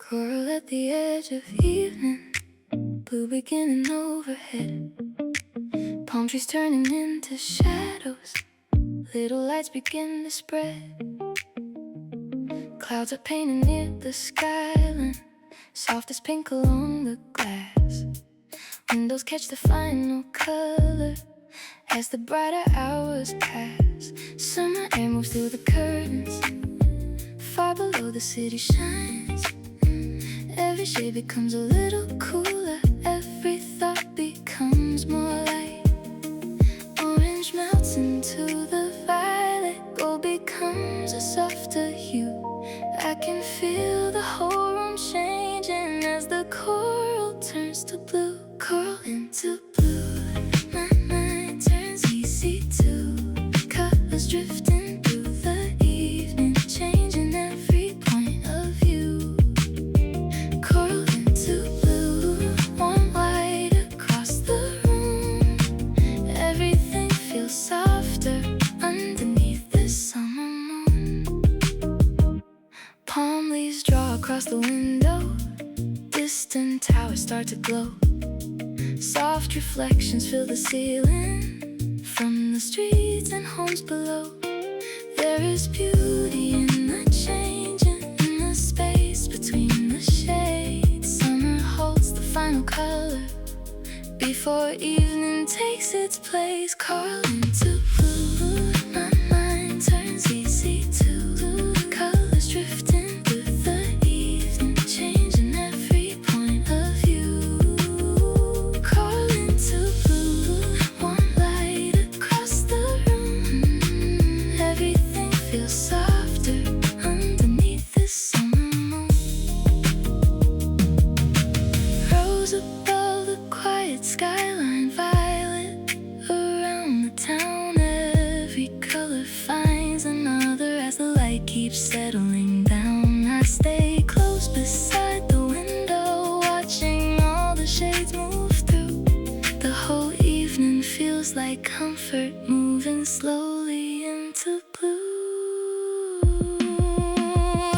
Coral at the edge of evening, blue beginning overhead, palm trees turning into shadows, little lights begin to spread. Clouds are painting near the skyline, softest pink along the glass. Windows catch the final color as the brighter hours pass. Summer air moves through the curtains, far below the city shines. Every shade becomes a little cooler, every thought becomes more light. Orange melts into the violet, gold becomes a softer hue. I can feel the whole room changing as the coral turns to blue. Coral into blue, my mind turns easy to colors drifting through the evening, changing every point of view. Coral into blue, warm light across the room. Everything feels softer underneath the summer moon. Palm leaves draw across the window, distant towers start to glow. Soft reflections fill the ceiling from the streets and homes below. There is beauty in the changing, in the space between the shades. Summer holds the final color before evening takes its place. Coral into blue, my mind turns easy to blue. Colors drifting through the evening, changing every point of view. Coral into blue, warm light across the room. Everything feels softer underneath the summer moon. Rose above the quiet skyline, violet around the town. Every color finds another as the light keeps settling down. I stay close beside the window, watching all the shades move through. The whole evening feels like comfort, moving slowly into blue.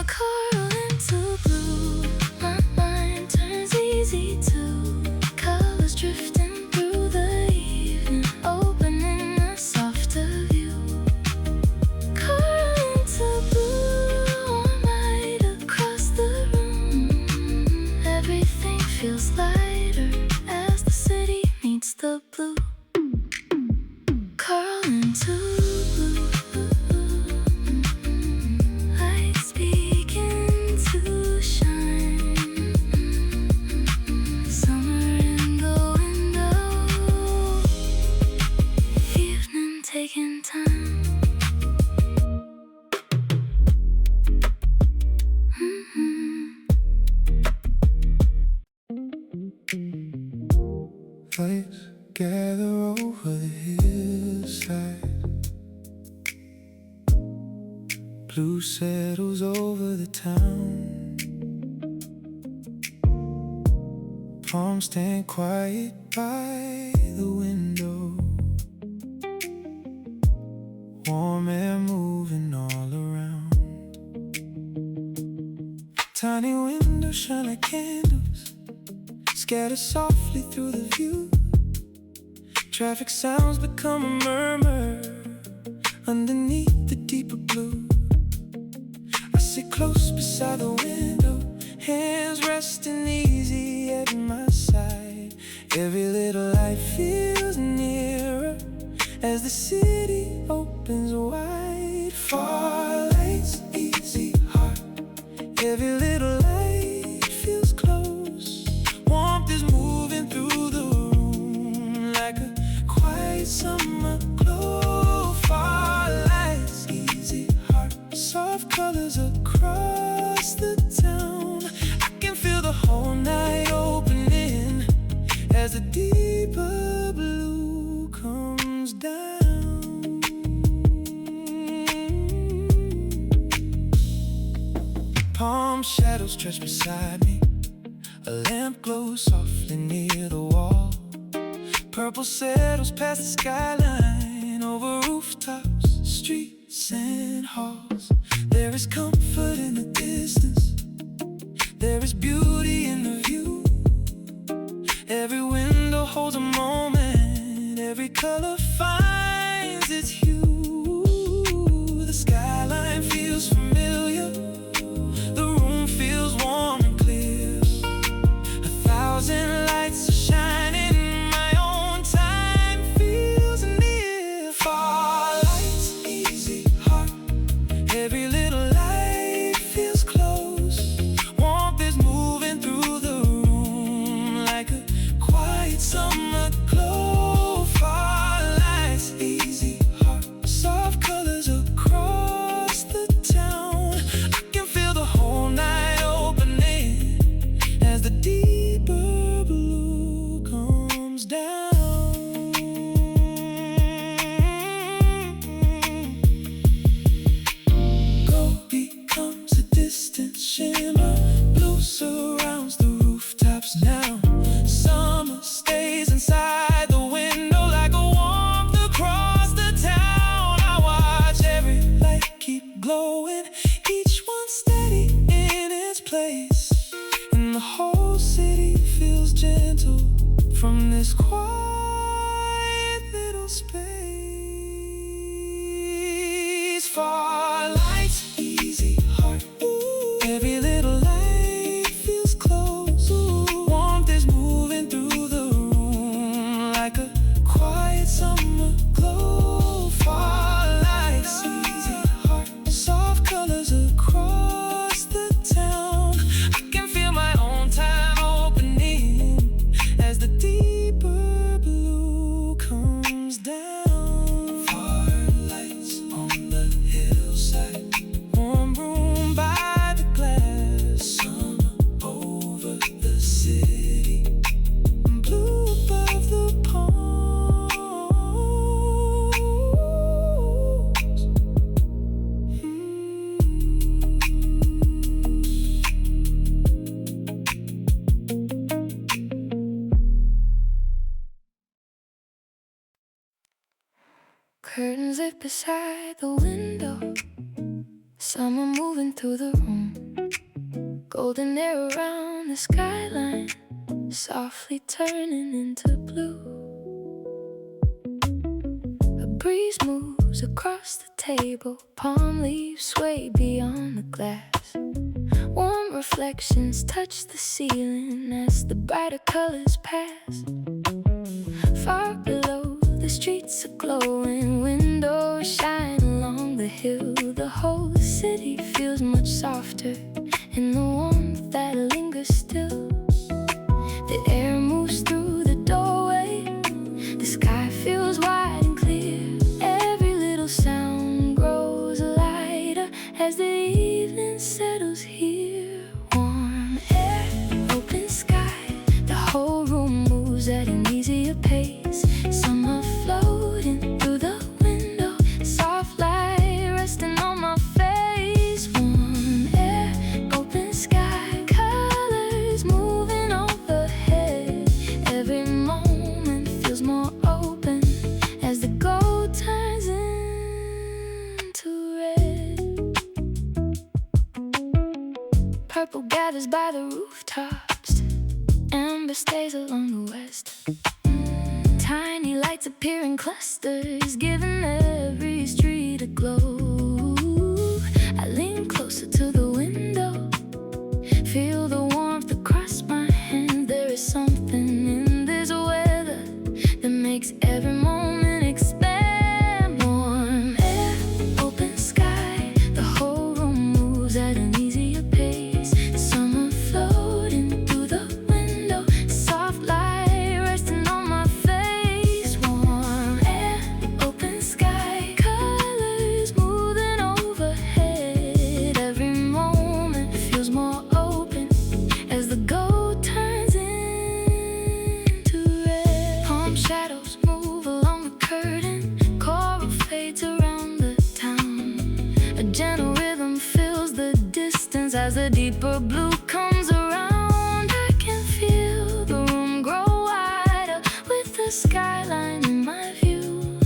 Coral into blue, my mind turns easy to colors drifting through the evening, opening a softer view. Coral into blue, warm light across the room. Everything feels lighter as the city meets the blue. Coral into blue, lights begin to shine. Summer in the window, evening taking time. Lights gather over the hillside, blue settles over the town. Palms stand quiet by the window, warm air moving all around. Tiny windows shine like candles, scatter softly through the view. Traffic sounds become a murmur underneath the deeper blue. I sit close beside the window, hands resting easy at my side. Every little light feels nearer as the city opens wide. Far lights, easy heart. Every little light feels close. Warmth is moving through the room like a quiet summer glow. Far lights, easy heart. Soft colors across the town. I can feel the whole night opening as the deeper blue comes down. Palm shadows stretch beside me. A lamp glows softly near the wall. Purple settles past the skyline, over rooftops, streets and halls. There is comfort in the distance, There is beauty in the view. Every window holds a moment. Every color finds its hue. The skyline feels familiar. The room feels warm and clear. 1,000 lights are shining. My own time feels near. Far lights, easy heart. Every little light feels close. Warmth is moving through the room like a quiet summer glow. Far lights, easy heart. Soft colors across the town. I can feel the whole night opening as the deeper blue comes down. Gold becomes a distant shimmer. Blue surrounds the rooftops now. Summer stays inside the window like a warmth across the town. I watch every light keep glowing, each one steady in its place. And the whole city feels gentle from this quiet little space. Far lights, easy heart. Every little light feels close. Warmth is moving through the room like a quiet summer glow. Far lights, easy heart. Soft colors across the town. I can feel my own time opening as the deeper blue comes down. Far lights on the hillside. Warm room by the glass. Summer over the city. Blue above the palms. Curtains lit beside the window. Summer moving through the room. Golden air around the skyline, softly turning into blue. A breeze moves across the table. Palm leaves sway beyond the glass. Warm reflections touch the ceiling as the brighter colors pass. Far below, the streets are glowing. Windows shine along the hill. The whole city feels much softer in the warmth that lingers still. The air moves through the doorway. The sky feels wide and clear. Every little sound grows lighter as the evening settles here. Warm air, open sky. The whole room moves at an easier pace. Summer floating through the window. Soft light resting on my face. Warm air, open sky. Colors moving overhead. Every moment feels more open as the gold turns into red. Purple gathers by the rooftops. Amber stays along the west. Tiny lights appear in clusters, giving every street a glow. I lean closer to the window, feel the warmth across my hand. There is something in this weather that makes every moment expand. Warm air, open sky. The whole room moves at an easier pace. Summer floating through the window. Soft light resting on my face. Warm air, open sky. Colors moving overhead. Every moment feels more open as the gold turns into red. Palm shadows move along the curtain. Coral fades around the town. A gentle rhythm fills the distance as the deeper blue comes around. I can feel the room grow wider with the skyline in my view.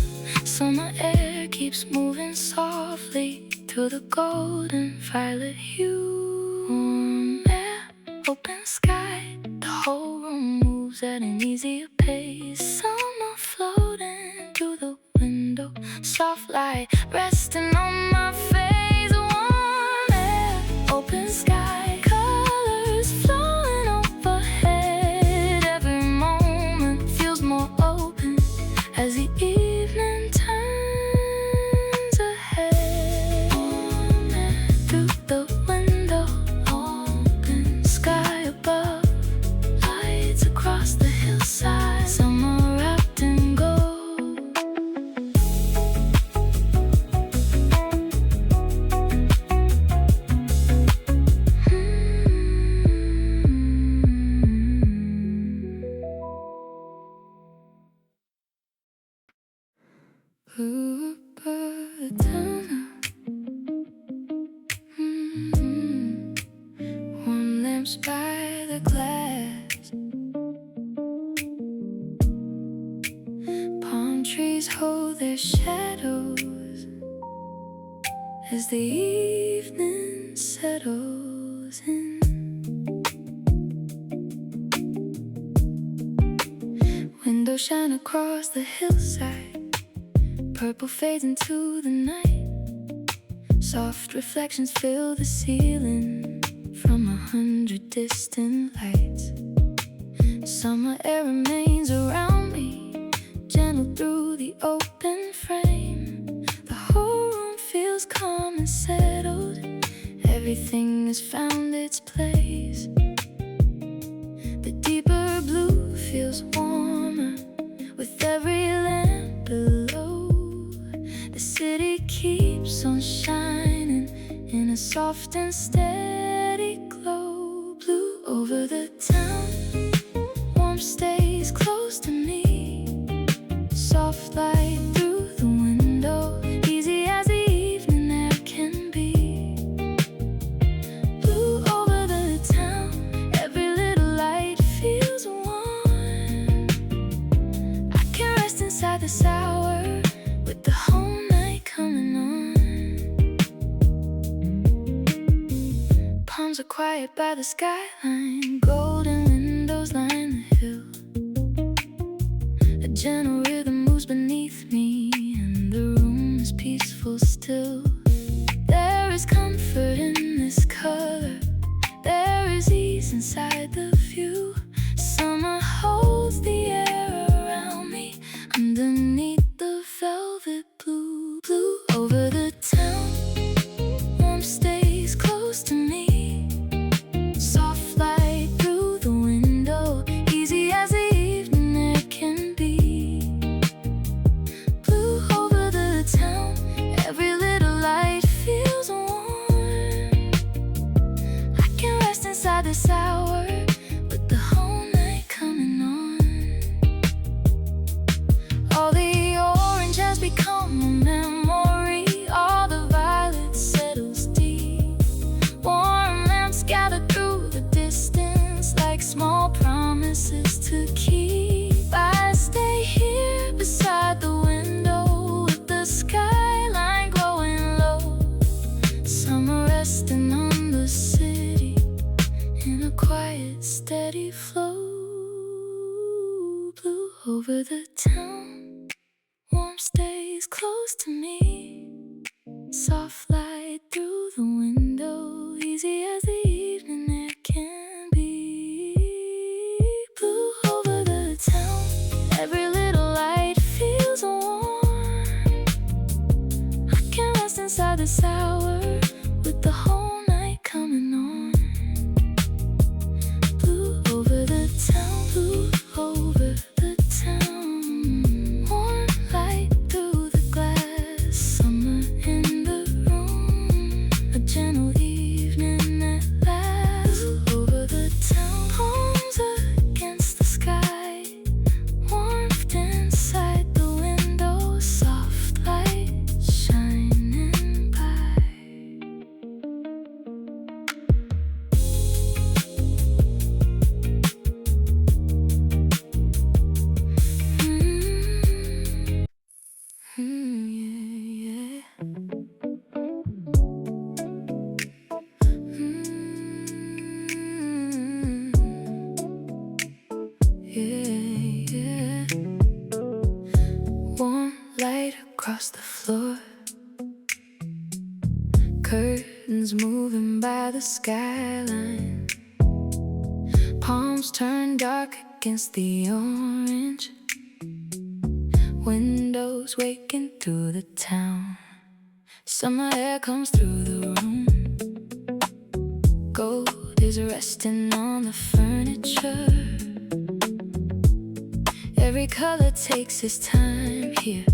Summer air keeps moving softly through the golden violet hue. Warm air, open sky. The whole room moves at an easier pace. Summer floating through the window, soft light resting on my face. Warm air, open sky, colors flowing overhead. Every moment feels more open as the evening turns ahead. Warm air through the window, open sky above, lights across the hillside. Summer wrapped in gold. Ooh, Burtana. Warm lamps by the glass. Palm trees hold their shadows as the evening settles in. Windows shine across the hillside. Purple fades into the night. Soft reflections fill the ceiling from 100 distant lights. Summer air remains around me, gentle through the open frame. The whole room feels calm and settled. Everything has found its place. The deeper blue feels warmer with every lamp below. The city keeps on shining in a soft and steady glow. Blue over the town, warmth stays close to me. Soft light through the window, easy as the evening air can be. Blue over the town, every little light feels warm. I can rest inside the sour with the whole night coming on. Palms are quiet by the skyline. Golden windows line the hill. A gentle rhythm moves beneath me, and the room is peaceful still. There is comfort in this color. There is ease inside the view. Summer holds the air around me underneath the velvet blue. Blue over the town, warmth stays close to me. Soft light through the window, easy as the evening air can be. Blue over the town, every little light feels warm. I can rest inside this hour with the whole night coming on. All the orange has become a memory. All the violet settles deep. Warm lamps gather through the distance like small promises to keep. I stay here beside the window with the skyline glowing low. Summer resting on the city in a quiet, steady flow. Blue over the town, warmth stays close to me. Soft light through the window, easy as the evening air can be. Blue over the town, every little light feels warm. I can rest inside this hour with the whole night coming on. Blue over the town, blue over the town. Warm light through the glass, summer in the room. A gentle evening at the skyline. Palms turn dark against the orange. Windows waking through the town. Summer air comes through the room. Gold is resting on the furniture. Every color takes its time here.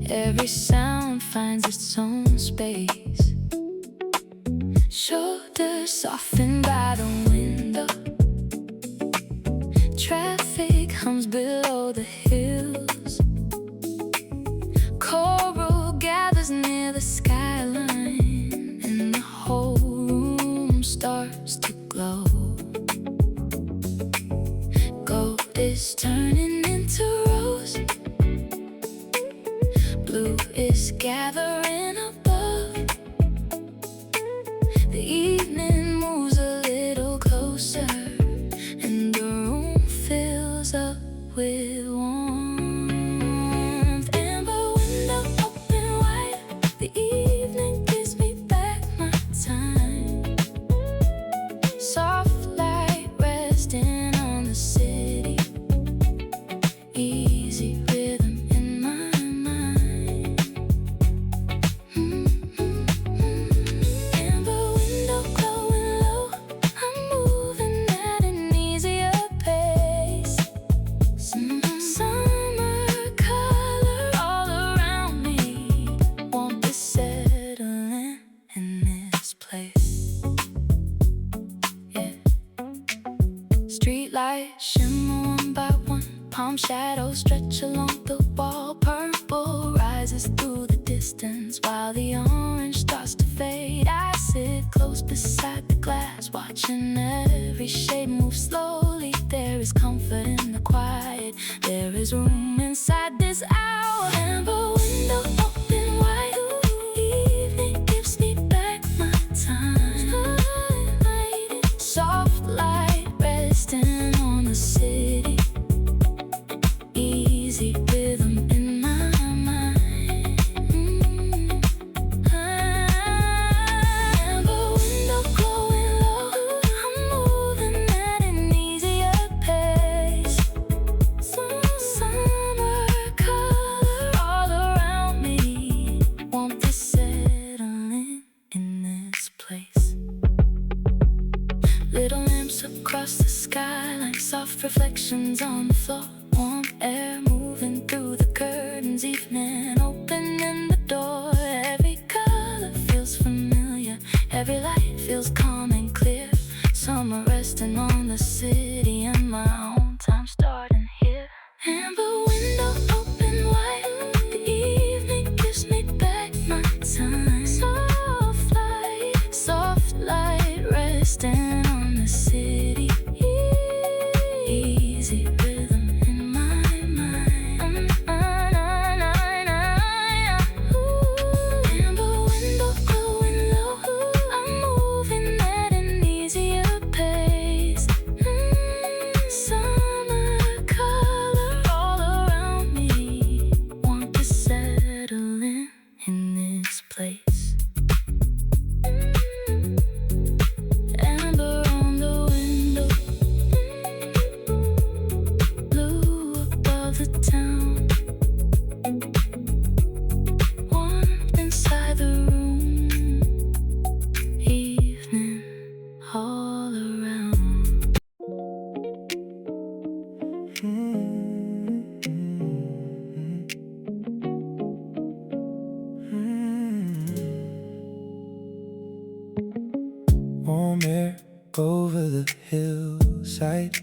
Every sound finds its own space. Shoulders softened by the window. Traffic hums below the hills. Coral gathers near the skyline, and the whole room starts to glow. Gold is turning into rose. Blue is gathering above. The evening moves a little closer, and the room fills up with warmth. Amber window open wide. The evening gives me back my time. Soft light resting on the city. Easy rhythm in my mind. Amber window glowing low. I'm moving at an easier pace. Summer color all around me. Won't be settling in this place. Yeah. Street lights shimmer one by one. Palm shadows stretch along the wall. Purple rises through the distance while the orange starts to fade. I sit close beside the glass, watching every shade move slowly. There is comfort in the quiet. There is room inside this hour. Amber window open wide. Evening gives me back my time. Soft light resting on the city. Easy rhythm in my mind. Amber window glowing low. I'm moving at an easier pace. Summer color all around me. Won't be settling in this place. Little lamps across the skyline, soft reflections on the floor. Warm air moving through the curtains. Evening opening the door. Every color feels familiar. Every light feels calm and clear. Summer resting on the city, and my own time starting here. Amber window open wide. The evening gives me back my time. Soft light resting on the city. Easy rhythm in my mind. Amber window glowing low. I'm moving at an easier pace. Summer color all around me. Want to settle in this place. Amber on the window. Blue above the town. Warmth inside the room. Evening all around. Warm air over the hillside.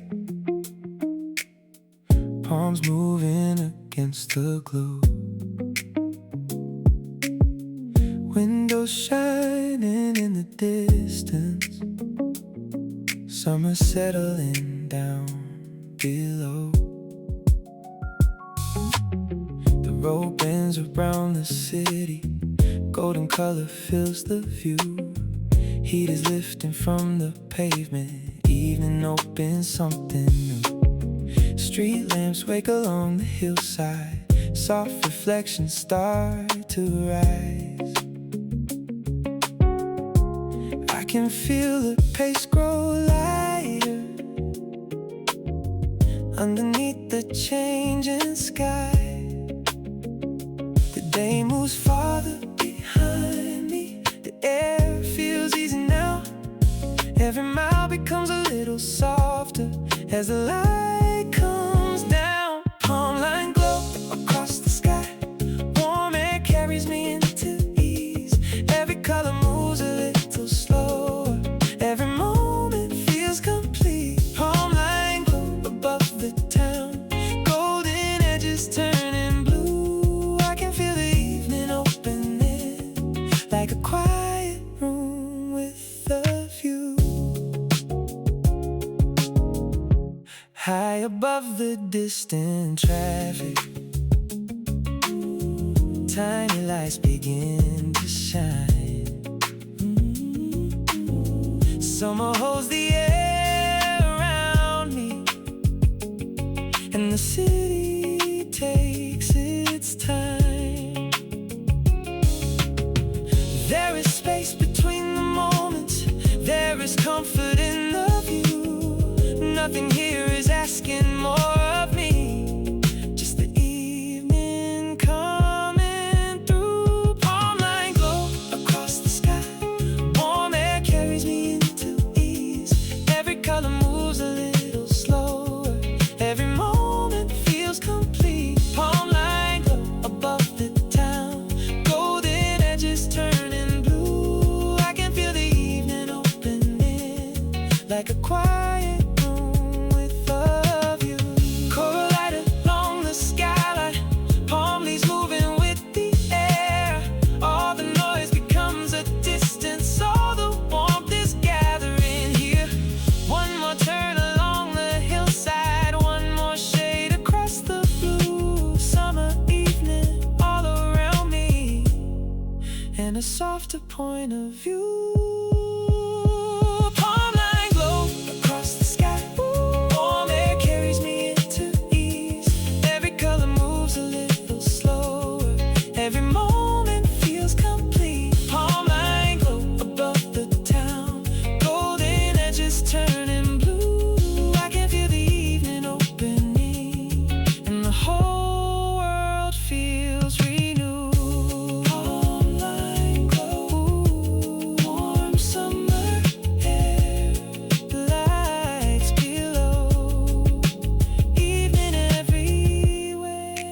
Palms moving against the glow. Windows shining in the distance. Summer settling down below. The road bends around the city. Golden color fills the view. Heat is lifting from the pavement. Evening opens something new. Street lamps wake along the hillside. Soft reflections start to rise. can feel the pace grow lighter underneath the changing sky. The day moves farther behind me. The air feels easy now. Every mile becomes a little softer as the light comes down. Palmline glow across the sky. Warm air carries me into ease. Every color moves a little slower. Every moment feels complete. Palmline glow above the town. Golden edges turning blue. I can feel the evening opening like a quiet room with a view. High above the distant traffic, tiny lights begin to shine. Summer holds the air around me, and the city takes its time. There is space between the moments. There is comfort in the view. Nothing here is asking more of me. Just the evening coming through. Palmline glow across the sky. Warm air carries me into ease. Every color moves a little slower. Every moment feels complete. Palmline glow above the town. Golden edges turning blue. I can feel the evening opening like a quiet room with a view. Coral light along the skyline. Palm leaves moving with the air. All the noise becomes a distance. All the warmth is gathering here. One more turn along the hillside. One more shade across the blue. Summer evening all around me, and a softer point of view. Palmline glow across the sky. Warm air carries me into ease. Every color moves a little slower. Every moment feels complete. Palmline glow above the town. Golden edges turning blue. I can feel the evening opening, and the whole world feels renewed. Palmline glow, warm summer air, lights below, evening everywhere.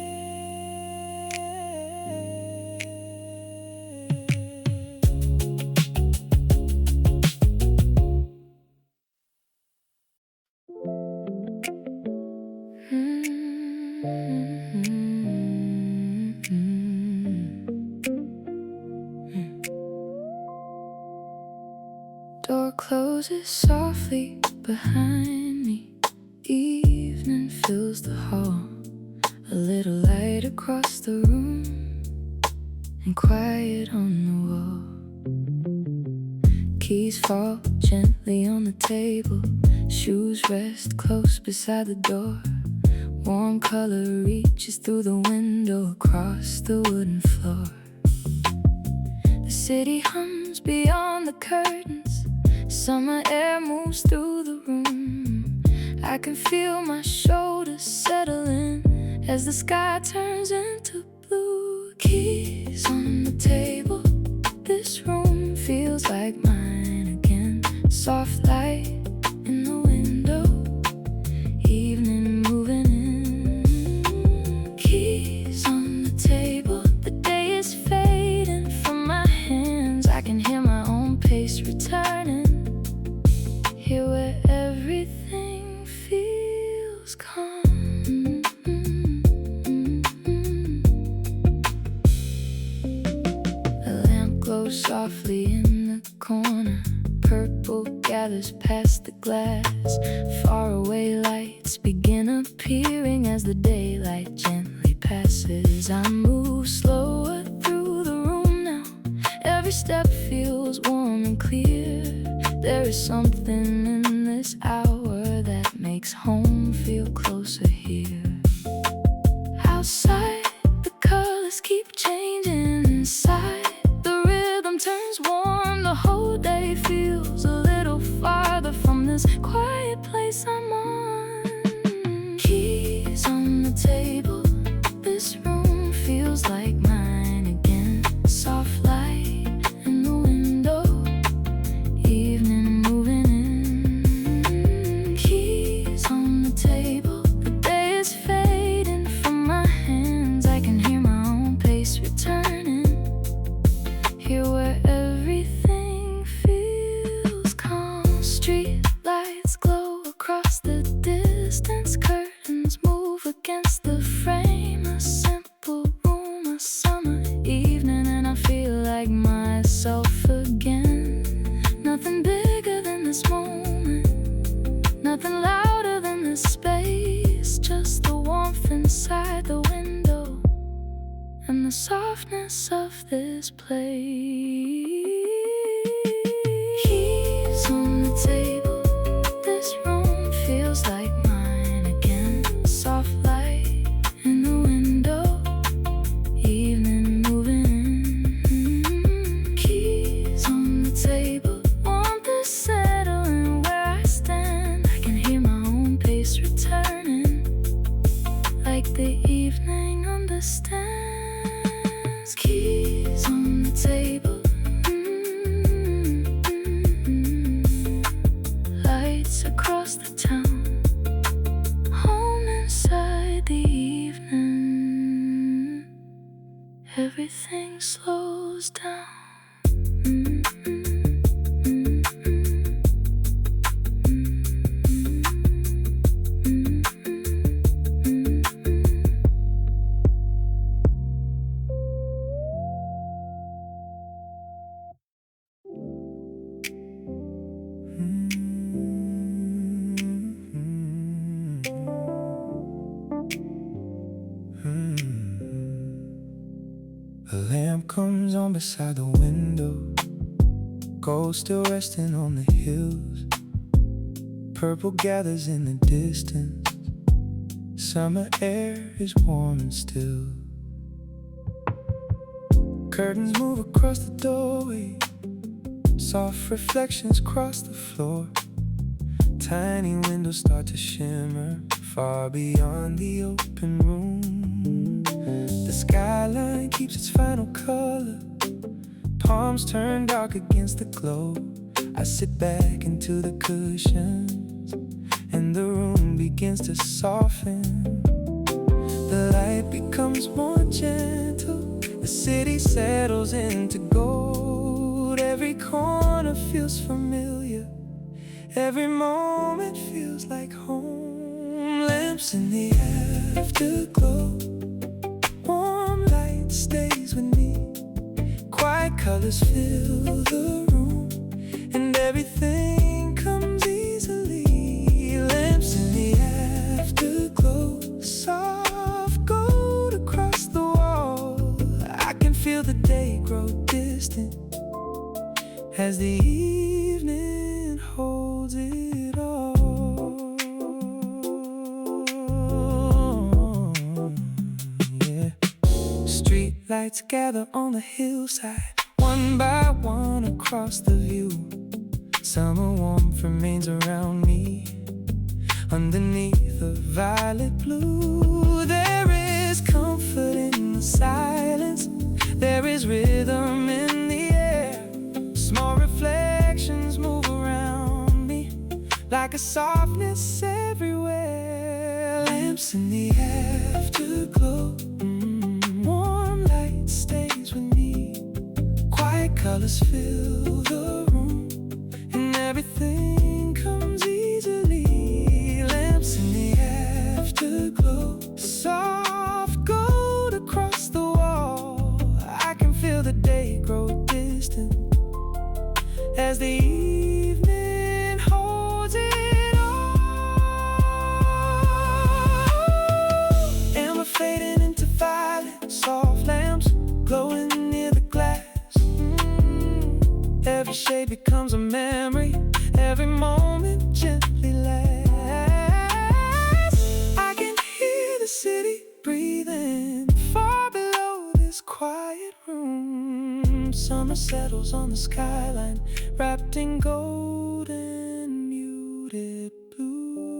Door closes softly behind me. Evening fills the hall. A little light across the room, and quiet on the wall. Keys fall gently on the table. Shoes rest close beside the door. Warm color reaches through the window across the wooden floor. The city hums beyond the curtains. Summer air moves through the room. I can feel my shoulders settle in as the sky turns into blue. Keys on the table. This room feels like mine again. Soft light in the window. Evening moving in. Keys on the table. The day is fading from my hands. I can hear my own pace returning. Here where everything feels calm. The lamp glows softly in the corner. Purple gathers past the glass. Faraway lights begin appearing as the daylight gently passes. I move slower through the room now. Every step feels warm and clear. There is something in this hour that makes home feel closer here. Outside, the colors keep changing. Inside, the rhythm turns warm. The whole day feels this place. Keys on the table, this room feels like mine again. Soft light in the window, evening moving in. Keys on the table, want this settling where I stand. I can hear my own pace returning, like the evening understands. Keys on the table, lights across the town, home inside the evening. Everything slows down. A lamp comes on beside the window, gold still resting on the hills. Purple gathers in the distance, summer air is warm and still. Curtains move across the doorway, soft reflections cross the floor. Tiny windows start to shimmer far beyond the open room. The skyline keeps its final color, palms turn dark against the glow. I sit back into the cushions and the room begins to soften. The light becomes more gentle, the city settles into gold. Every corner feels familiar, every moment feels like home. Lamps in the afterglow, warm light stays with me. Quiet colors fill the room, and everything comes easily. Lamps in the afterglow, soft gold across the wall. I can feel the day grow distant as the evening holds it all. Yeah. Street lights gather on the hillside, one by one across the view. Summer warmth remains around me, underneath the violet blue. There is comfort in the silence, there is rhythm in the air. Small reflections move around me, like a softness everywhere. Lamps in the afterglow, warm light stays with me. Quiet colors fill the room, and everything comes easily. Lamps in the afterglow, soft gold across the wall. I can feel the day grow distant as the evening holds it all. And we're fading into violet, soft lamps glowing near the glass. Every shade becomes a memory, every moment gently lasts. I can hear the city breathing far below this quiet room. Summer settles on the skyline, wrapped in golden muted blue.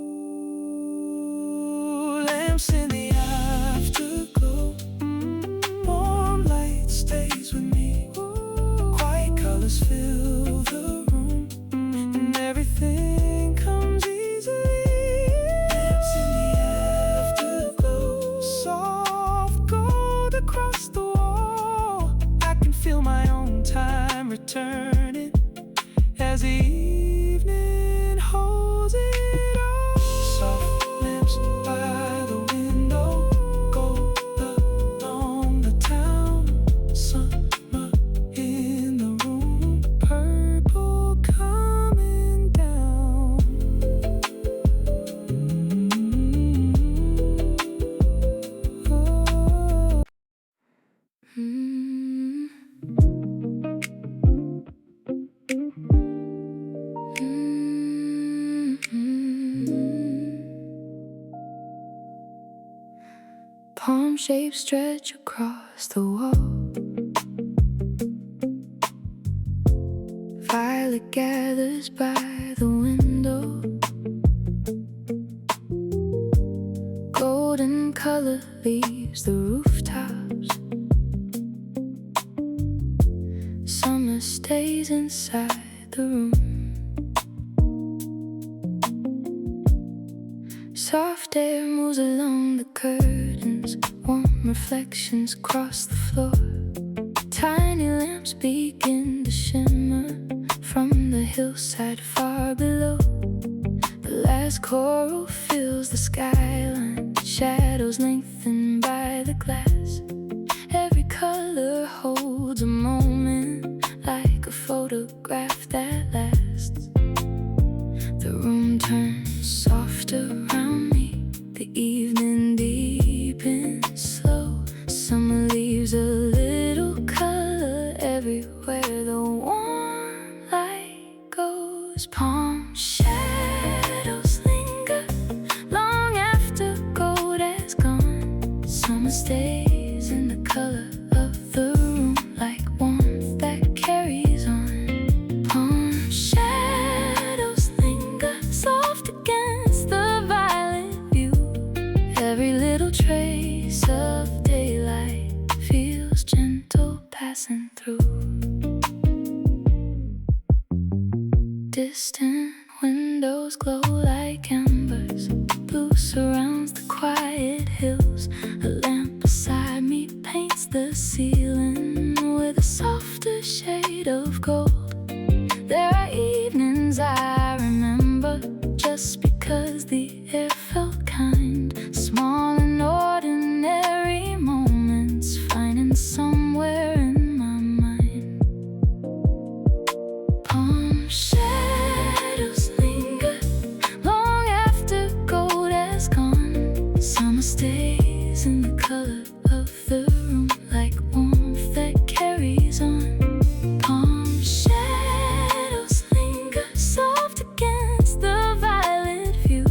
Lamps in the afterglow, warm light stays with me. Quiet colors fill the room, and everything comes easily. Lamps in the afterglow, soft gold across the wall. I can feel my own time returning as the evening holds it all. Soft lamps by the window, warm shapes stretch across the wall. Violet gathers by the window. Golden color leaves the rooftops. Summer stays inside the room. Soft air moves along the curtains. Warm reflections cross the floor. Tiny lamps begin to shimmer from the hillside far below. The last coral fills the skyline. Shadows lengthen by the glass. Every color holds a moment, like a photograph that lasts. The room turns soft around me. The evening deepens slow. Summer leaves a little color everywhere. The warm light goes. Palm shadows linger long after gold has gone. Summer stays in the color of the room, like warmth that carries on. Palm shadows linger soft against the violet view. Every little trace of daylight feels gentle passing through. Distant windows glow like embers. Blue surrounds the quiet hills. A lamp beside me paints the ceiling with a softer shade of gold. There are evenings I remember just because the air felt kind. Small and ordinary moments finding somewhere in my mind. Palm shadows linger long after gold has gone. Summer stays in the color of the room, like warmth that carries on. Palm shadows linger soft against the violet view.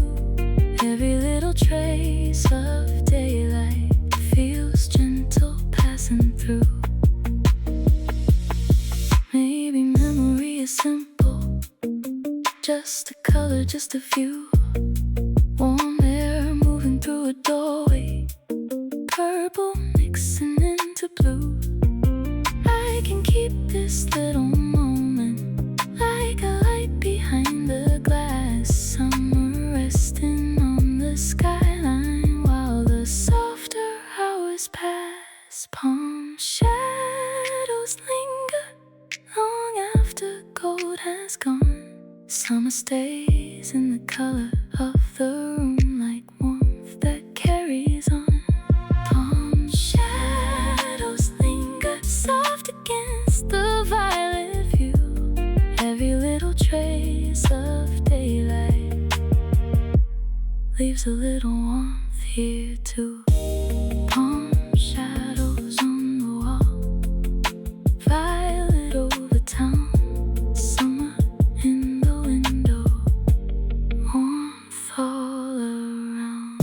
Every little trace of daylight feels gentle passing through. Maybe memory is simple, just a color, just a view. Warm air moving through a doorway, purple mixing into blue. I can keep this little moment like a light behind the glass. Summer resting on the skyline while the softer hours pass. Palm shadows linger long after gold has gone. Summer stays in the color of the room, like warmth that carries on. Palm shadows linger soft against the violet view. Every little trace of daylight leaves a little warmth here too. Palm shadows on the wall, violet over town. Summer in the window, warmth all around.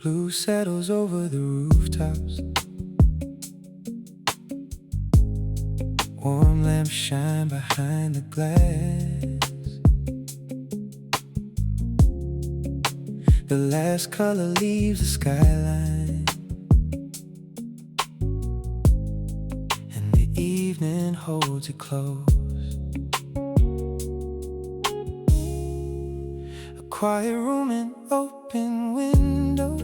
Blue settles over the rooftops. Warm lamps shine behind the glass. The last color leaves the skyline, and the evening holds it close. A quiet room and open window.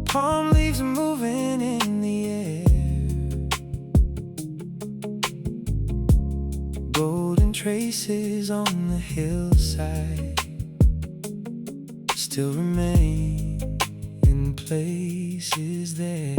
Palm leaves are moving in the air. Golden traces on the hillside still remain in places there.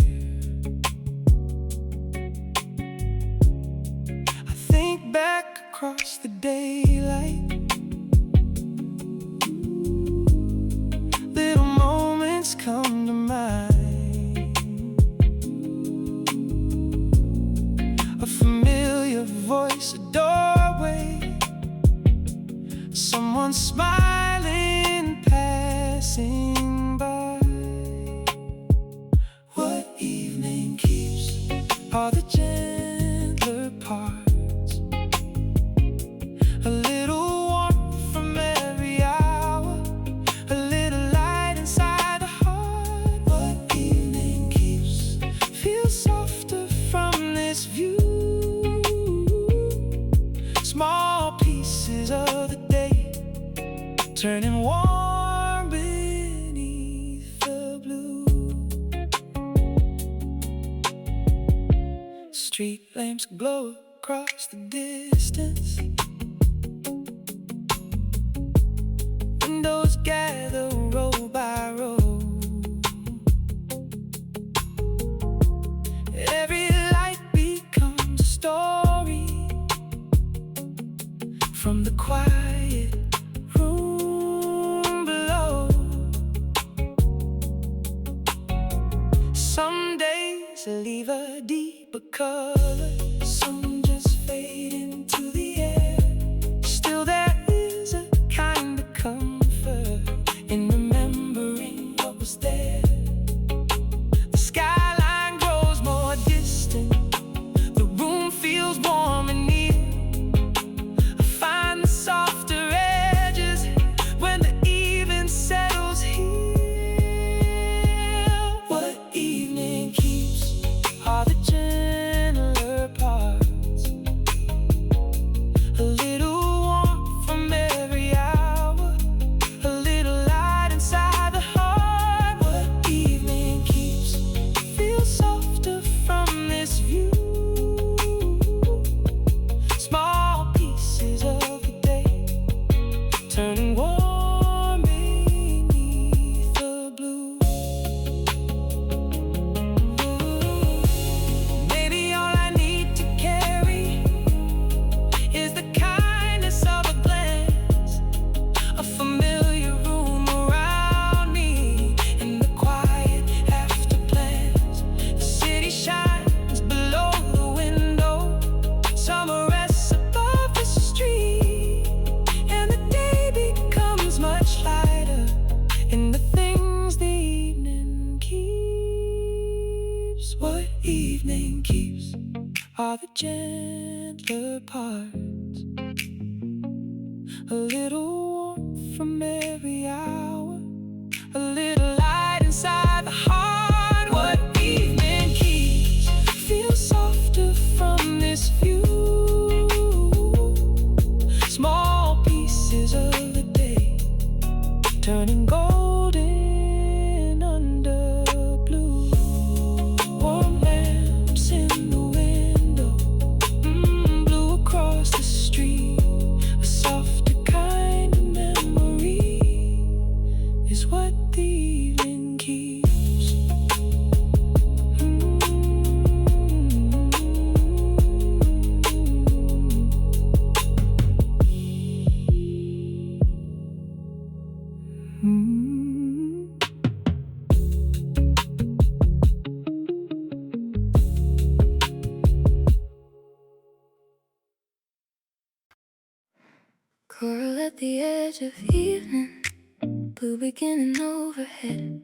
are the gentler parts. A little warmth from every hour, a little light inside the heart. What evening keeps feels softer from this view. Small pieces of the day turning warm beneath the blue. Street lamps glow across the distance. Windows gather row by row. Every light becomes a story from the quiet room below. Some days leave a deeper color, some just fade into the air. Still there is a kind of comfort in remembering what was there. The skyline grows more distant, the room feels warm and near. I find the softer edges when the even settles here. What evening keeps are the gentler parts. A little warmth from every hour, a little light inside the heart. What evening keeps feels softer from this view. Small pieces of the day turning warm beneath the blue. Maybe all I need to carry is the kindness of a glance, a familiar room around me, and the quiet after plans. The city shines below the window, summer rests above the street, and the day becomes much lighter in the things the evening keeps. What evening keeps are the gentler parts. A little warmth from every hour, a little light inside the heart. What evening keeps feels softer from this view. Small pieces of the day turning golden under blue. Warm lamps in the window, blue across the street. A softer kind of memory is what the evening keeps. Coral at the edge of evening, blue beginning overhead.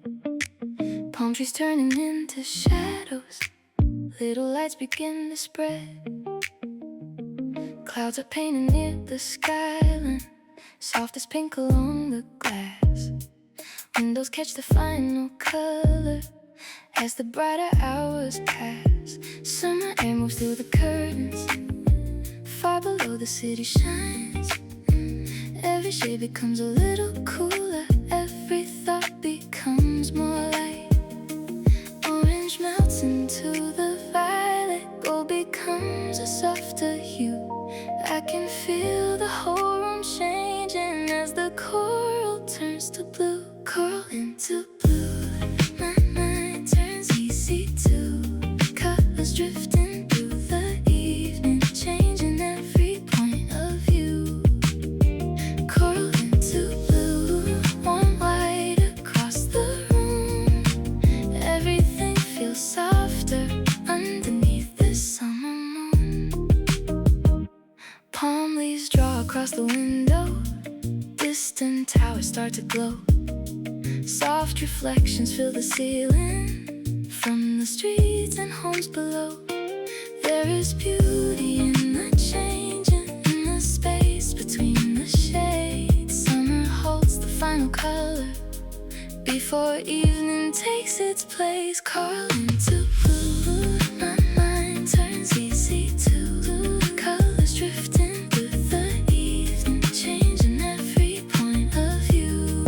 Palm trees turning into shadows, little lights begin to spread. Clouds are painting near the skyline, soft as pink along the glass. Windows catch the final color as the brighter hours pass. Summer air moves through the curtains, far below the city shines. Every shade becomes a little cooler, every thought becomes more light. Orange melts into the violet, gold becomes a softer hue. I can feel the whole room changing as the coral turns to blue. Coral into blue, my mind turns easy to colors drifting through the evening, changing every point of view. Coral into blue, warm light across the room. Everything feels softer underneath this summer moon. Palm leaves draw across the window, distant towers start to glow. Soft reflections fill the ceiling from the streets and homes below. There is beauty in the changing, in the space between the shades. Summer holds the final color before evening takes its place. Curl into blue, my mind turns easy to colors drifting through the evening, changing every point of view.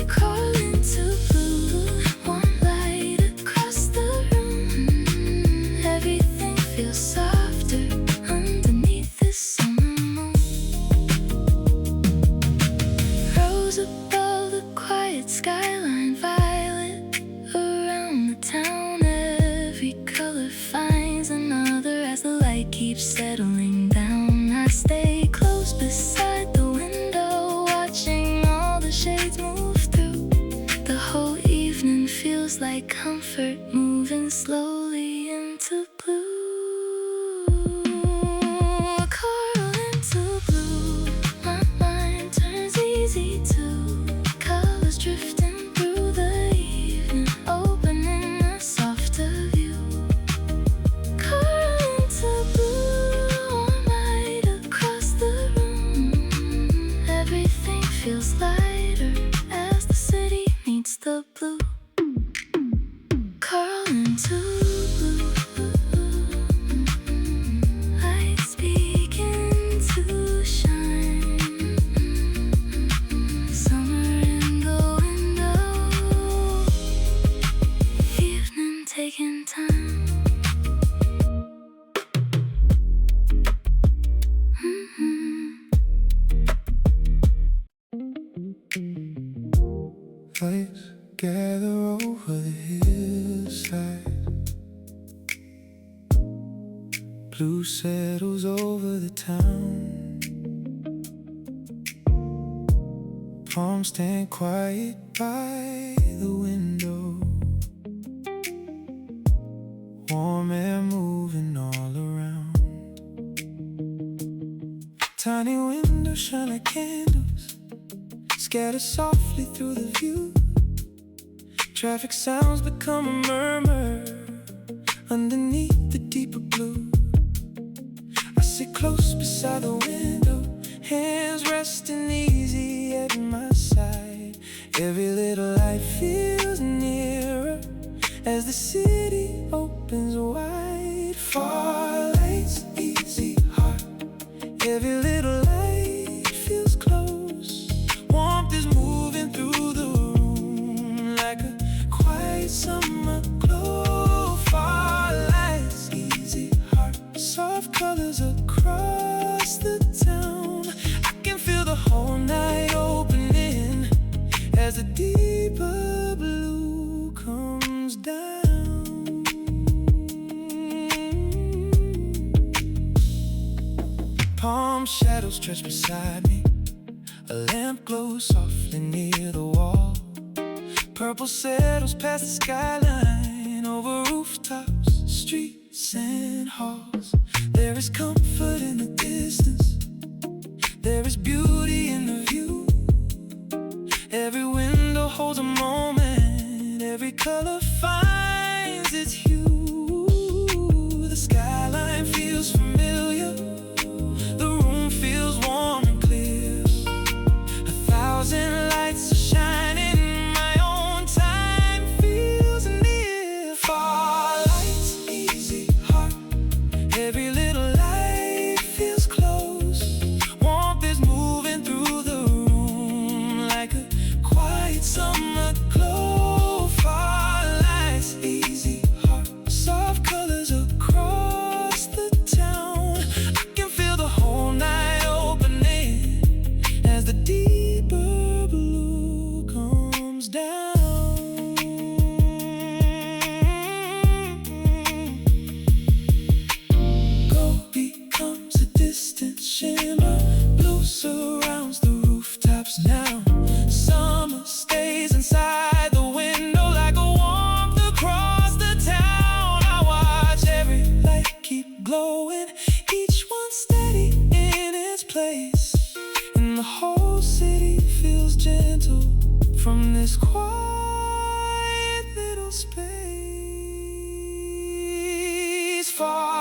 Curl into blue, warm light across the room. Everything feels softer underneath this summer moon. Rose above the quiet skyline, violet around the town. Every color finds another as the light keeps settling down. I stay close beside the window, watching all the shades move through. The whole evening feels like comfort moving slowly into blue. Coral into blue, my mind turns easy to colors drifting through the evening, opening a softer view. Coral into blue, warm light across the room. Everything feels lighter as the city meets the blue. Curl into blue, lights begin to shine. Summer in the window, evening taking time. Lights gather over the hillside. Blue settles over the town. Palms stand quiet by the window. Warm air moving all around. Tiny windows shine like candles, scatter softly through the view. Traffic sounds become a murmur underneath the deeper blue. I sit close beside the window, hands resting easy at my side. Every little light feels nearer as the city opens wide. Far lights, easy heart. Every little light feels close. Warmth is moving through the room like a quiet summer glow. Far lights, easy heart. Soft colors across the town. I can feel the whole night opening as the deeper blue comes down. Palm shadows stretch beside me. A lamp glows softly near the wall. Purple settles past the skyline, over rooftops, streets and halls. There is comfort in the distance, there is beauty in the view. Every window holds a moment, every color finds its hue. The skyline feels familiar, the room feels warm and clear. 1,000 lights are shining, my own time feels near. Far lights, easy heart. Every little light feels close. Warmth is moving through the room like a quiet summer glow. Far lights, easy heart. Soft colors across the town. I can feel the whole night opening as the deeper blue comes down. Gold becomes a distant shimmer. Blue surrounds the rooftops now. Summer stays inside the window like a warmth across the town. I watch every light keep glowing, each one steady in its place. And the whole city feels gentle from this quiet little space. Far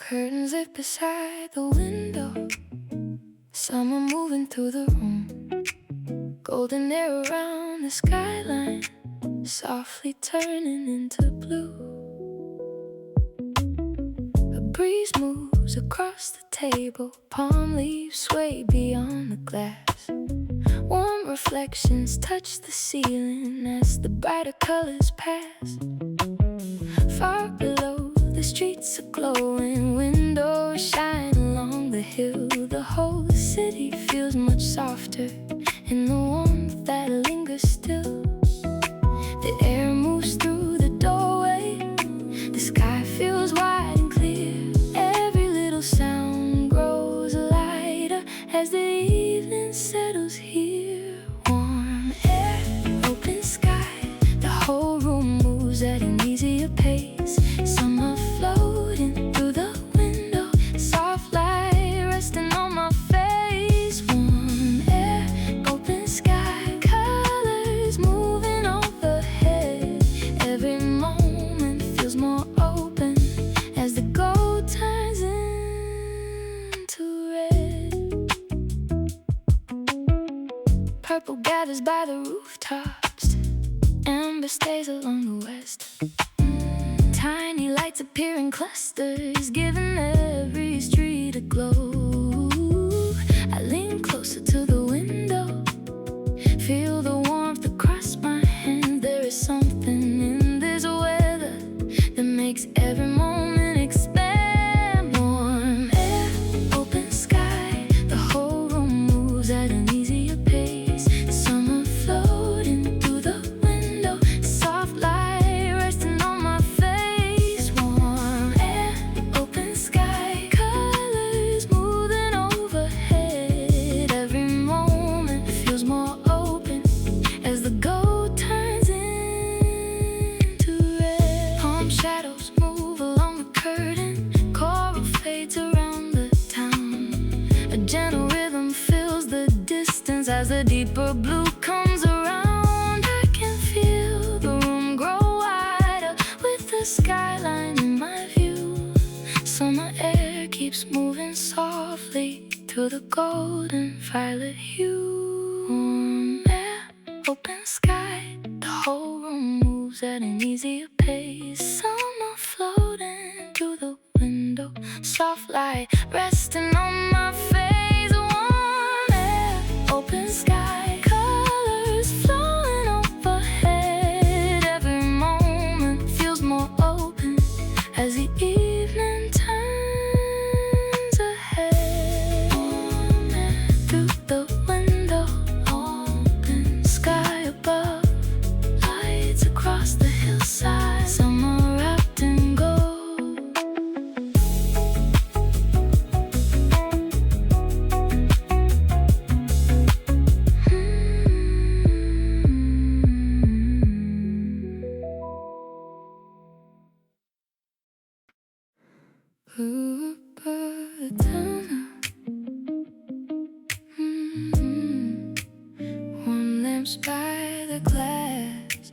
Curtains lit beside the window, summer moving through the room, golden air around the skyline, softly turning into blue. A breeze moves across the table, palm leaves sway beyond the glass. Warm reflections touch the ceiling as the brighter colors pass. Far below, the streets are glowing, windows shine along the hill. The whole city feels much softer in the warmth that lingers still. The air moves through the doorway, the sky feels wide and clear. Every little sound grows lighter as the evening settles here. Warm air, open sky, the whole room moves at an easier pace. Summer floating through the window, soft light resting on my face. Warm air, open sky, colors moving overhead. Every moment feels more open as the gold turns into red. Purple gathers by the rooftops, amber stays along the west. Tiny lights appear in clusters, giving every street a glow. I lean closer to the window, feel the warmth across my hands. There is something in this weather that makes every moment expand. Warm air, open sky, the whole room moves at an easier pace. Summer floating through the window, soft light resting on my face. Warm air, open sky, colors moving overhead. Every moment feels more open as the gold turns into red. Palm shadows move along the curtain, coral fades around the town. A gentle rhythm fills the distance as the deeper blue comes around. I can feel the room grow wider with the skyline in my view. Summer air keeps moving softly through the golden violet hue. Warm air, open sky, the whole room moves at an easier pace. Summer floating through the window, soft light resting on my face. Warm air, open sky, colors flowing overhead. Every moment feels more open as the evening turns ahead. Warm air through the window, open sky above, lights across the hillside. Summer wrapped in gold. Ooh, warm lamps by the glass,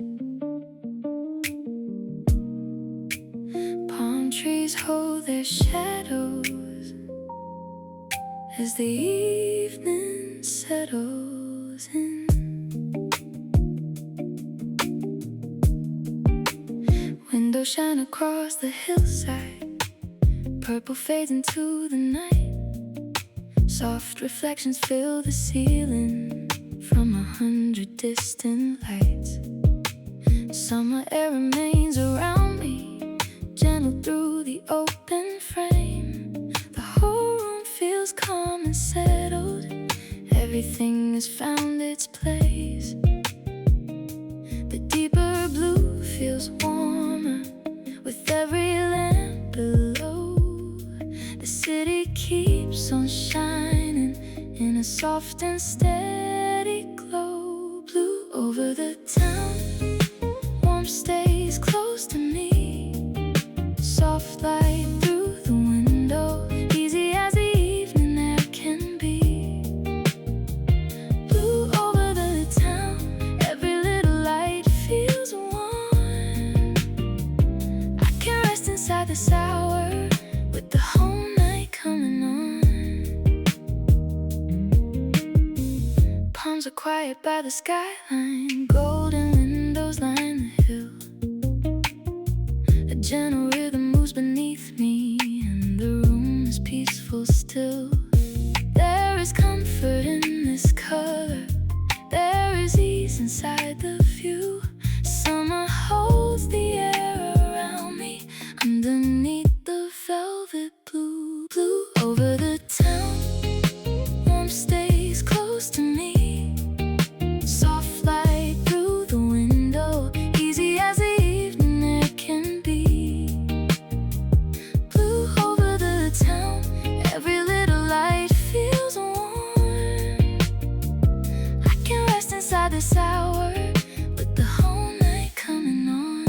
palm trees hold their shadows as the evening settles in. Windows shine across the hillside, purple fades into the night. Soft reflections fill the ceiling from 100 distant lights. Summer air remains around me, gentle through the open frame. The whole room feels calm and settled, everything has found its place. The deeper blue feels warmer with every lamp below. The city keeps on shining in a soft and steady glow. Blue over the town, warmth stays close to me. Soft light through the window, easy as the evening air can be. Blue over the town, every little light feels warm. I can rest inside this hour with the home quiet by the skyline. Golden windows line the hill. A gentle rhythm moves beneath me, and the room is peaceful still. There is comfort in this color. There is ease inside the view. Summer holds the air around me underneath the velvet blue. Blue over the town. Warm stays close to me. Soft light through the window. Easy as the evening air can be. Blue over the town. Every little light feels warm. I can rest inside this hour with the whole night coming on.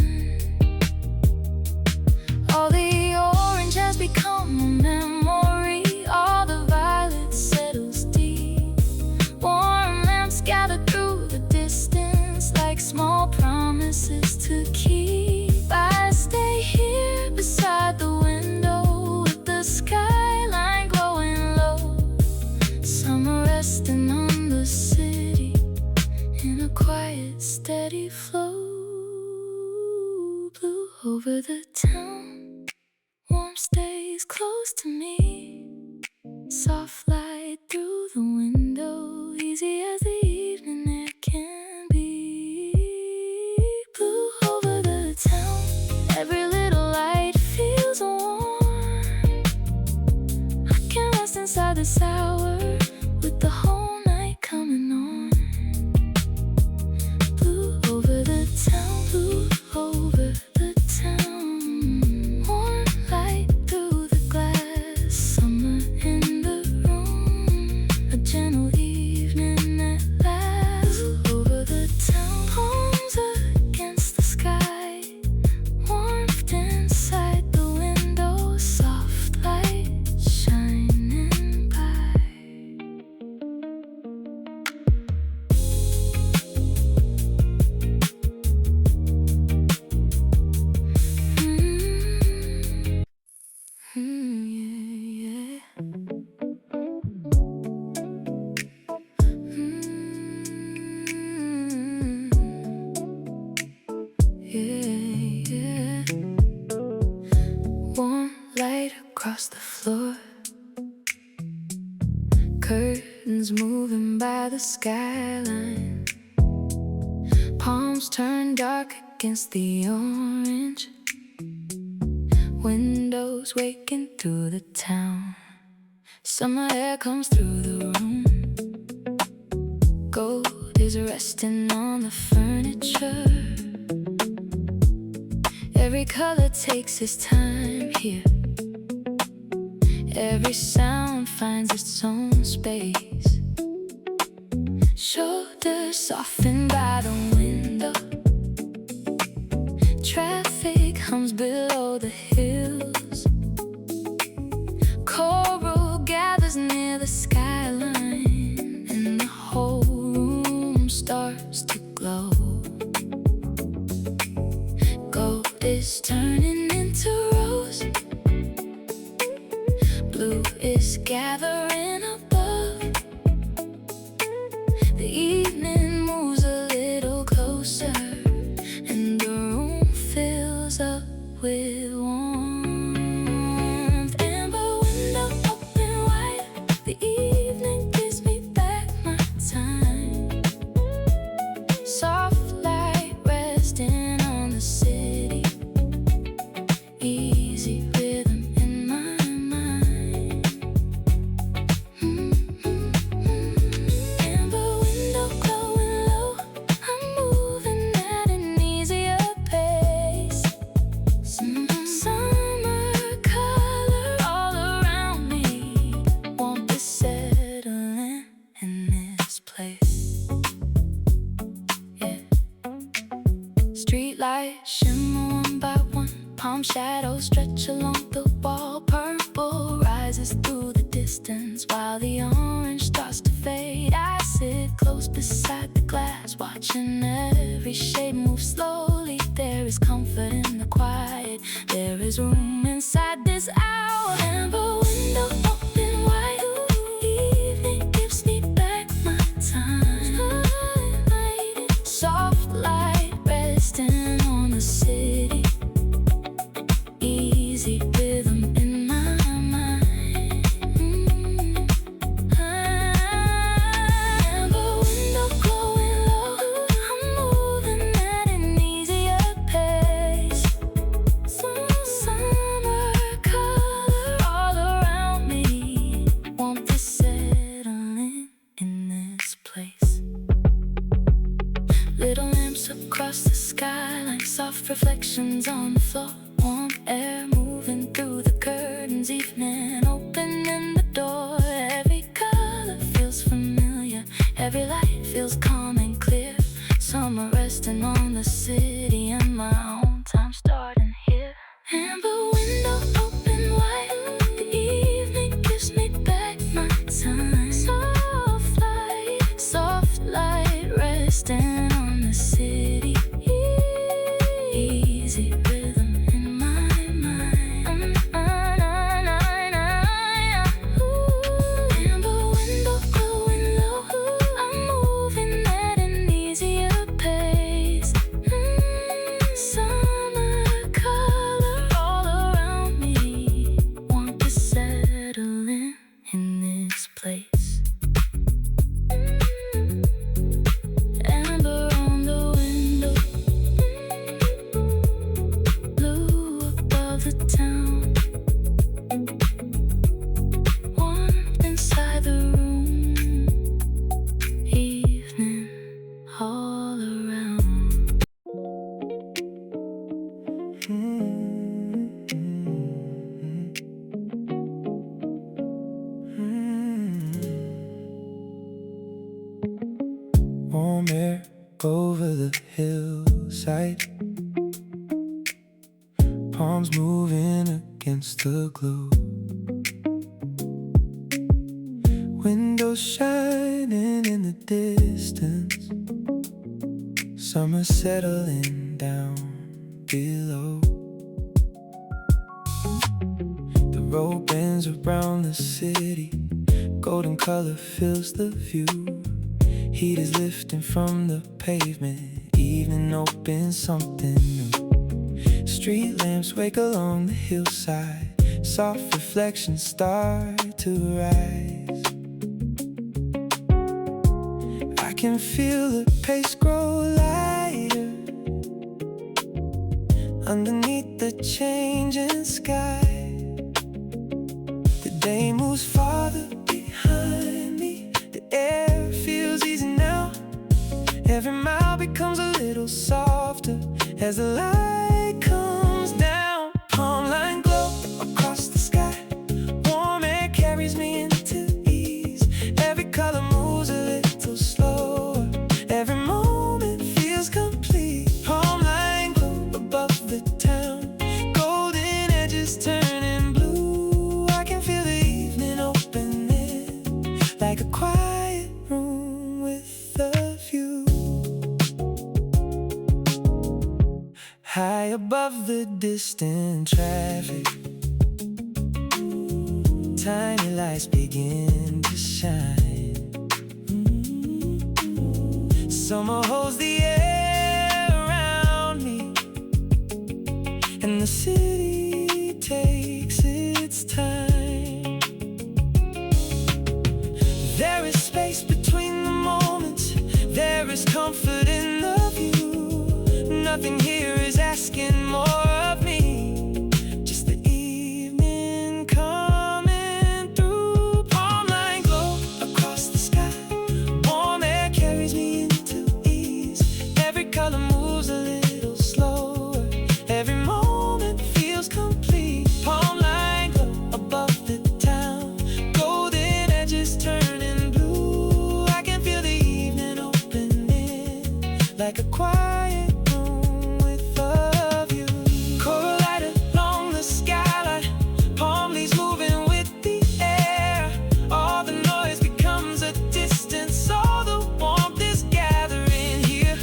All the orange has become a memory. All the violet settles deep. Warm lamps gather through the distance like small promises to keep. I stay here beside the window with the skyline glowing low. Summer resting on the city in a quiet, steady flow. Blue over the town. Warm stays close to me. Soft light through the window. Easy as the evening air can be. Blue over the town. Every little light feels warm. I can rest inside this hour with the whole night coming on. Blue over the town. Blue over the town. Warm light through the glass. Summer in the room. A gentle evening at last. Blue over the town. Palms against the sky. Warmth inside the window. Soft light shining by. Yeah. Yeah. Warm light across the floor. Curtains moving by the skyline. Palms turn dark against the orange. Windows waking through the town. Summer air comes through the room. Gold is resting on the furniture. Every color takes its time here. Every sound finds its own space. Shoulders softened by the window. Traffic hums below the hills. Coral gathers near the skyline, and the whole room starts to glow. Gold is turning into rose. Blue is gathering above. The evening moves a little closer, and the room fills up with warmth. Amber window open wide. The evening gives me back my time. Soft light resting on the city. Easy rhythm in my mind. Amber window glowing low. I'm moving at an easier pace. Summer color all around me. Warmth is settling in this place. Yeah. Street lights shimmer one by one. Palm shadows stretch along the wall. Purple rises through the distance while the orange starts to fade. I sit close beside the glass, watching every shade move slowly. There is comfort in the quiet. There is room inside this hour. Amber window open wide. Evening gives me back my time. the hillside, palms moving against the glow, windows shining in the distance, summer settling down below. The road bends around the city, golden color fills the view. Heat is lifting from the pavement, evening opens something new. Street lamps wake along the hillside, soft reflections start to rise. I can feel the pace grow lighter underneath the changing sky. The day moves farther behind me, the air feels easy now. Every mile becomes a little softer as the light comes down. Palmline glow across the sky, warm air carries me into ease. Every color moves a little slower, every moment feels complete. Palmline glow above the town, golden edges turning blue. I can feel the evening opening like a quiet room with a view. High above the distant traffic, tiny lights begin to shine. Summer holds the air around me, and the city takes its time. There is space between the moments, there is comfort in the view. Nothing here is asking more of me, just the evening coming through. Palmline glow across the sky, warm air carries me into ease. Every color moves a little slower, every moment feels complete. Palmline glow above the town, golden edges turning blue. I can feel the evening opening like a quiet room with a view. Coral light along the skyline, palm leaves moving with the air. All the noise becomes a distance, all the warmth is gathering here.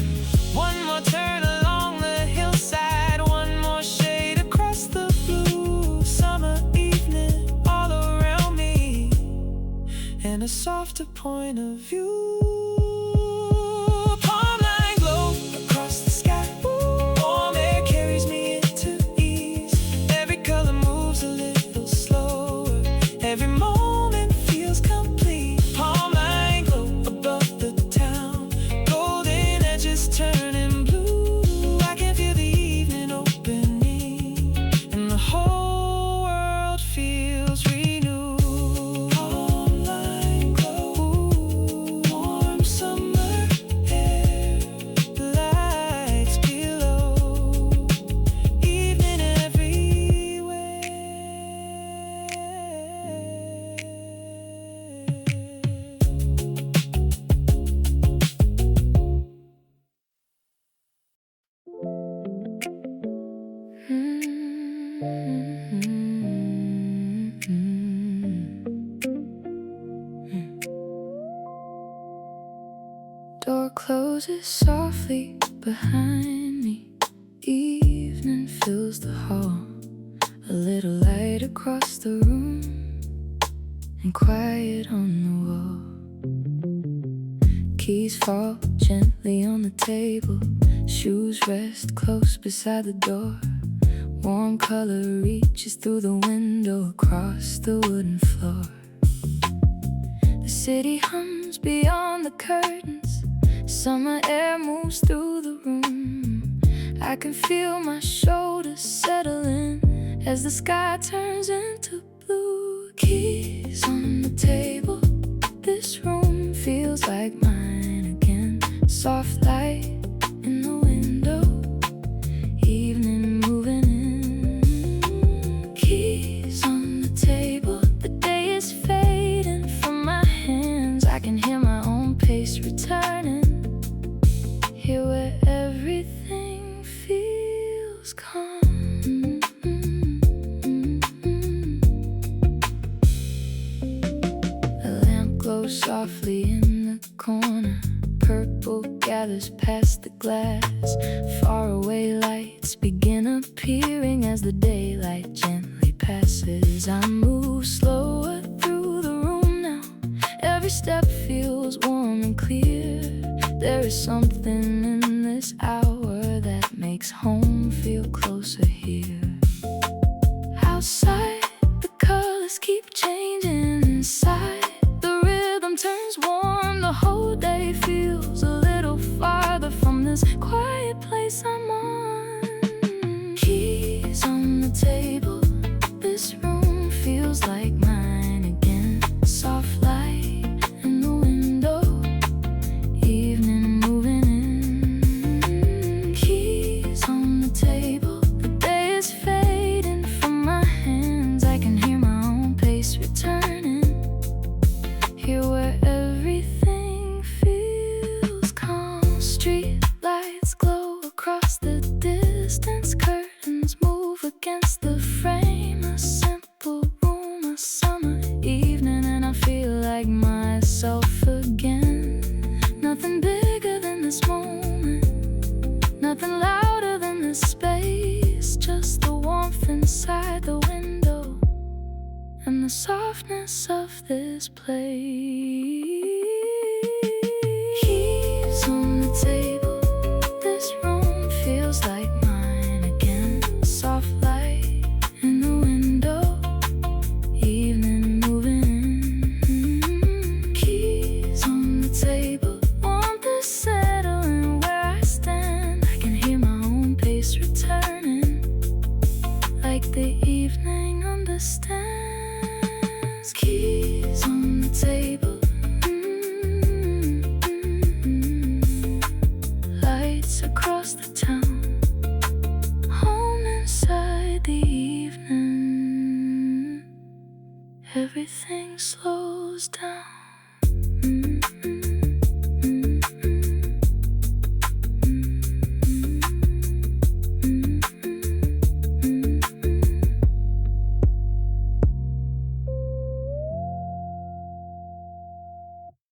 One more turn along the hillside, one more shade across the blue. Summer evening all around me, and a softer point of view. Palmline glow across the sky, warm air carries me into ease. Every color moves a little slower, every moment feels complete. Palmline glow above the town, golden edges turning blue. I can feel the evening opening, and the whole world feels renewed. Palmline glow, warm summer air, lights below, evening everywhere. Door closes softly behind me. Evening fills the hall. A little light across the room, and quiet on the wall. Keys fall gently on the table. Shoes rest close beside the door. Warm color reaches through the window across the wooden floor. The city hums beyond the curtains. Summer air moves through the room. I can feel my shoulders settling as the sky turns into blue. Keys on the table. This room feels like mine again. Soft light in the window, evening moving in. Keys on the table. The day is fading from my hands. I can hear my own pace returning. Here where softly in the corner. Purple gathers past the glass. Faraway lights begin appearing as the daylight gently passes. I move slower through the room now. Every step feels warm and clear. There is something in this hour that makes home feel closer here. Outside, the colors keep changing. Inside, the rhythm turns warm. The whole day feels a little farther from this quiet place I'm on. Keys on the table. This room feels like mine again. Soft light in the window. Evening moving in. Keys on the table. The day is fading from my hands. I can hear my own pace returning. Here where everything feels calm. Street lights glow across the distance. Curtains move against the frame. A simple room, a summer evening, and I feel like myself again. Nothing bigger than this moment. Nothing louder than this space. Just the warmth inside the window and the softness of this place. Keys on the table. This room feels like mine again. Soft light in the window. Evening moving in. Keys on the table. Warmth is settling where I stand. I can hear my own pace returning. Like the evening understands. Keys on the table. Lights across the town. Home inside the evening. Everything slows down.